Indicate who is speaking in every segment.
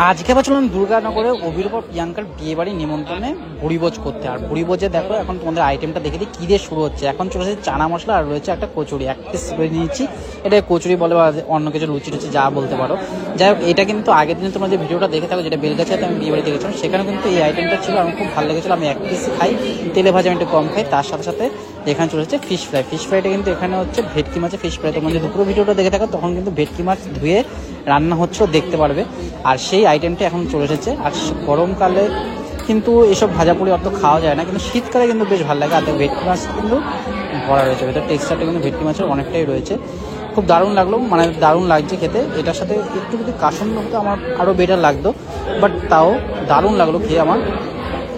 Speaker 1: আজকে আবার চললাম দুর্গানগরে অভির উপর প্রিয়াঙ্কার বিয়ে বাড়ি নিমন্ত্রণে ভুড়িভোজ করতে। আর ভুড়িভোজে দেখো এখন তোমাদের আইটেমটা দেখে দিই কী দিয়ে শুরু হচ্ছে। এখন চলে এসেছে চানা মশলা আর রয়েছে একটা কচুরি, এক পিস করে নিয়েছি। এটা কচুরি বলে বা অন্য কিছু লুচি টুচি যা বলতে পারো। যাই হোক, এটা কিন্তু আগের দিনে তোমরা যে ভিডিওটা দেখে থাকো, যেটা বেলগাছিয়াতে আমি বিয়ে বাড়ি দেখেছিলাম, সেখানে কিন্তু এই আইটেমটা ছিল। আমার খুব ভালো লেগেছিলো। আমি এক পিস খাই, তেলে ভাজা আমি একটু কম খাই। তার সাথে সাথে এখানে চলে হচ্ছে ফিশ ফ্রাই। ফিশ ফ্রাইটা কিন্তু এখানে হচ্ছে ভেটকি মাছের ফিশ ফ্রাই। তোমরা যদি দুপুরে ভিডিওটা দেখে থাকো তখন কিন্তু ভেটকি মাছ ধুয়ে রান্না হচ্ছেও দেখতে পারবে। আর সেই আইটেমটা এখন চলে এসেছে। আর গরমকালে কিন্তু এসব ভাজাপুরি অত খাওয়া যায় না, কিন্তু শীতকালে কিন্তু বেশ ভালো লাগে। আর ভেটকি মাছ কিন্তু ভরা রয়েছে, ভেতর টেক্সচারটা কিন্তু ভেটকি মাছের অনেকটাই রয়েছে। খুব দারুণ লাগলো, মানে দারুণ লাগছে খেতে। এটার সাথে একটু যদি কাসুন্দ হতো আমার আরও বেটার লাগতো, বাট তাও দারুণ লাগলো খেয়ে আমার।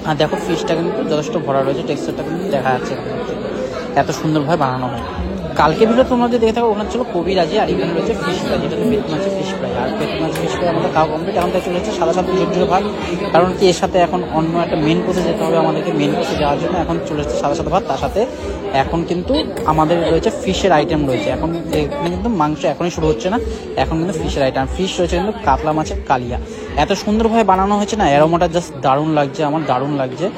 Speaker 1: আর দেখো ফিশটা কিন্তু যথেষ্ট ভরা রয়েছে, টেক্সচারটা কিন্তু দেখা যাচ্ছে এত সুন্দরভাবে বানানো হয়। কালকে ভিডিও তোমরা যে দেখে থাকো ওখানে ছিল কবিরাজি, আর এখানে রয়েছে ফিশ ফ্রাই, যেটা ভেটকি মাছের ফিশ ফ্রাই। আর ভেটকি মাছের ফিশ ফ্রাই আমাদের খাওয়া কমপ্লিট। এখন তাই চলে যাচ্ছে সাদা সাদা ঝুরঝুরে ভাত, কারণ কি এর সাথে এখন অন্য একটা মেন কোর্সে যেতে হবে আমাদেরকে। মেন কোর্সে যাওয়ার জন্য এখন চলে যাচ্ছে সাদা সাদা ভাত। তার সাথে এখন কিন্তু আমাদের রয়েছে ফিশের আইটেম রয়েছে। এখন এখানে কিন্তু মাংস এখনই শুরু হচ্ছে না, এখন কিন্তু ফিশের আইটেম। ফিশ রয়েছে কিন্তু কাতলা মাছের কালিয়া। এত সুন্দরভাবে বানানো হয়েছে না, অ্যারোমাটা জাস্ট দারুণ লাগছে, আমার দারুণ লাগছে।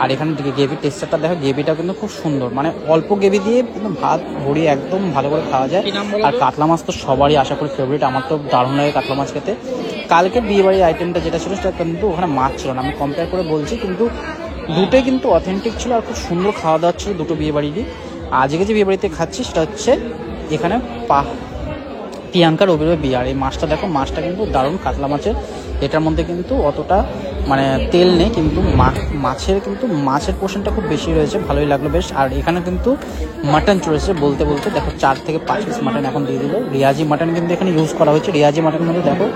Speaker 1: আর এখানে গ্রেভির টেক্সচারটা দেখো, গ্রেভিটাও কিন্তু খুব সুন্দর, মানে অল্প গ্রেভি দিয়ে কিন্তু ভাত ভরিয়ে একদম ভালো করে খাওয়া যায়। আর কাতলা মাছ তো সবারই আশা করি ফেভারিট, আমার তো দারুণ লাগে কাতলা মাছ খেতে। কালকে বিয়ে বাড়ির আইটেমটা যেটা ছিল সেটা কিন্তু ওখানে মাছ ছিল না, আমি কম্পেয়ার করে বলছি, কিন্তু দুটোই কিন্তু অথেন্টিক ছিল আর খুব সুন্দর খাওয়া দাওয়া ছিল দুটো বিয়ে বাড়িরই। আজকে যে বিয়ে বাড়িতে খাচ্ছি সেটা হচ্ছে এখানে প্রিয়াঙ্কার অভিনয় বিয়ে। আর এই মাছটা দেখো, মাছটা কিন্তু দারুণ কাতলা মাছের। এটার মধ্যে কিন্তু অতটা মানে তেল নেই, কিন্তু মাছের পোর্শনটা খুব বেশি রয়েছে, ভালোই লাগলো বেশ। আর এখানে কিন্তু মাটন চলেছে বলতে বলতে দেখো 4 থেকে 5 পিস মাটন এখন দিয়ে দিল। রিয়াজি মাটন কিন্তু এখানে ইউজ করা হয়েছে। রিয়াজি মাটনের মধ্যে দেখো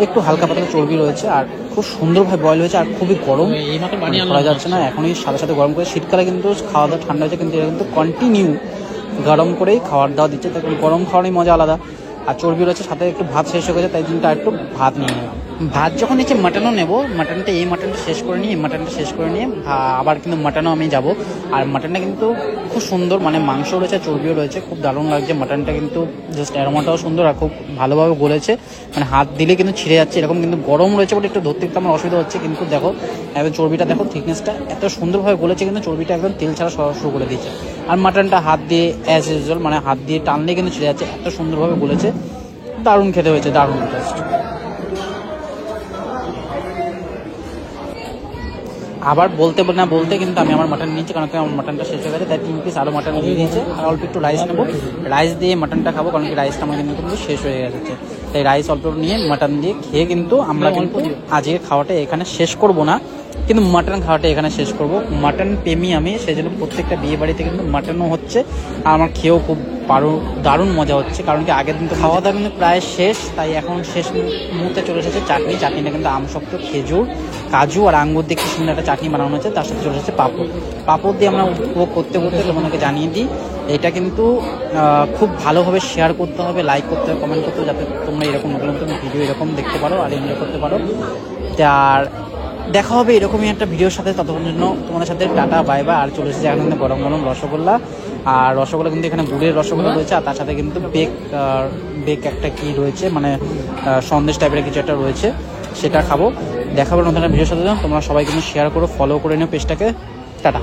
Speaker 1: একটু হালকা পাতলা চর্বি রয়েছে, আর খুব সুন্দরভাবে বয়েল হয়েছে। আর খুবই গরম, করা যাচ্ছে না এখনই, সাথে সাথে গরম করে। শীতকালে কিন্তু খাওয়া দাওয়া ঠান্ডা হয়েছে, কিন্তু এটা কিন্তু কন্টিনিউ গরম করেই খাওয়ার দাওয়া দিচ্ছে, তাই গরম খাওয়ারই মজা আলাদা। আর চর্বি রয়েছে, সাথে একটু ভাত শেষ হয়ে গেছে, তাই জন্য একটু ভাত নিয়ে নেব। ভাত যখন নিচে মাটনও নেবো, এই মাটনটা শেষ করে নিয়ে আবার কিন্তু মাটনও আমি যাব। আর মাটনটা কিন্তু খুব সুন্দর, মানে মাংসও রয়েছে, চর্বিও রয়েছে, খুব দারুণ লাগছে মাটনটা। কিন্তু জাস্ট অ্যারোমাটাও সুন্দর আর খুব ভালোভাবে গলেছে, মানে হাত দিলে কিন্তু ছিঁড়ে যাচ্ছে এরকম। কিন্তু গরম রয়েছে বলে একটু ধরতে আমার অসুবিধা হচ্ছে। কিন্তু দেখো এবার চর্বিটা দেখো, থিকনেসটা এত সুন্দরভাবে গলেছে, কিন্তু চর্বিটা একদম তেল ছাড়া শুরু করে দিয়েছে। আর মাটনটা হাত দিয়ে অ্যাজ ইউজুয়াল, মানে হাত দিয়ে টানলে কিন্তু ছিঁড়ে যাচ্ছে, এত সুন্দরভাবে গলেছে। দারুণ খেতে হয়েছে, দারুণ টেস্ট। আবার বলতে কিন্তু আমি আমার মাটন নিয়েছি, কারণ আমার মাটনটা শেষ হয়ে গেছে, তাই 3 পিস আরও মাটন দিয়ে দিয়েছে। আর অল্প একটু রাইস নেবো, রাইস দিয়ে মাটনটা খাবো, কারণ কি রাইসটা আমার কিন্তু শেষ হয়ে গেছে। তাই রাইস অল্প নিয়ে মাটন দিয়ে খেয়ে কিন্তু আমরা কিন্তু আজকে খাওয়াটা এখানে শেষ করব না, কিন্তু মাটন খাওয়াটা এখানে শেষ করব। মাটন প্রেমী আমি, সেই জন্য প্রত্যেকটা বিয়ে বাড়িতে কিন্তু মাটনও হচ্ছে, আর আমার খেয়েও খুব দারুণ মজা হচ্ছে। কারণ কি আগের দিন তো খাওয়া দাওয়া কিন্তু প্রায় শেষ, তাই এখন শেষ মুহূর্তে চলে এসেছে চাটনিটা কিন্তু আমসত্ব, খেজুর, কাজু আর আঙ্গুর দিয়ে কি সুন্দর একটা চাটনি বানানো হচ্ছে। তার সাথে চলে এসেছে পাঁপড় দিয়ে আমরা উপভোগ করতে তোমাদেরকে জানিয়ে দিই। এটা কিন্তু খুব ভালোভাবে শেয়ার করতে হবে, লাইক করতে হবে, কমেন্ট করতে হবে, যাতে তোমরা এরকম নতুন নতুন ভিডিও এরকম দেখতে পারো আর এনজয় করতে পারো। আর দেখা হবে এরকমই একটা ভিডিওর সাথে, ততক্ষণ জন্য তোমাদের সাথে টাটা, বাই বাই। আর চলে এসেছে এখন কিন্তু গরম গরম রসগোল্লা। আর রসগোল্লা কিন্তু এখানে গুড়ের রসগোল্লা রয়েছে, আর তার সাথে কিন্তু বেক একটা কি রয়েছে, মানে সন্দেশ টাইপের কিছু একটা রয়েছে, সেটা খাবো। দেখা হবে নতুন একটা ভিডিওর সাথে। তোমরা সবাই কিন্তু শেয়ার করো, ফলো করে নিও পেজটাকে। টাটা।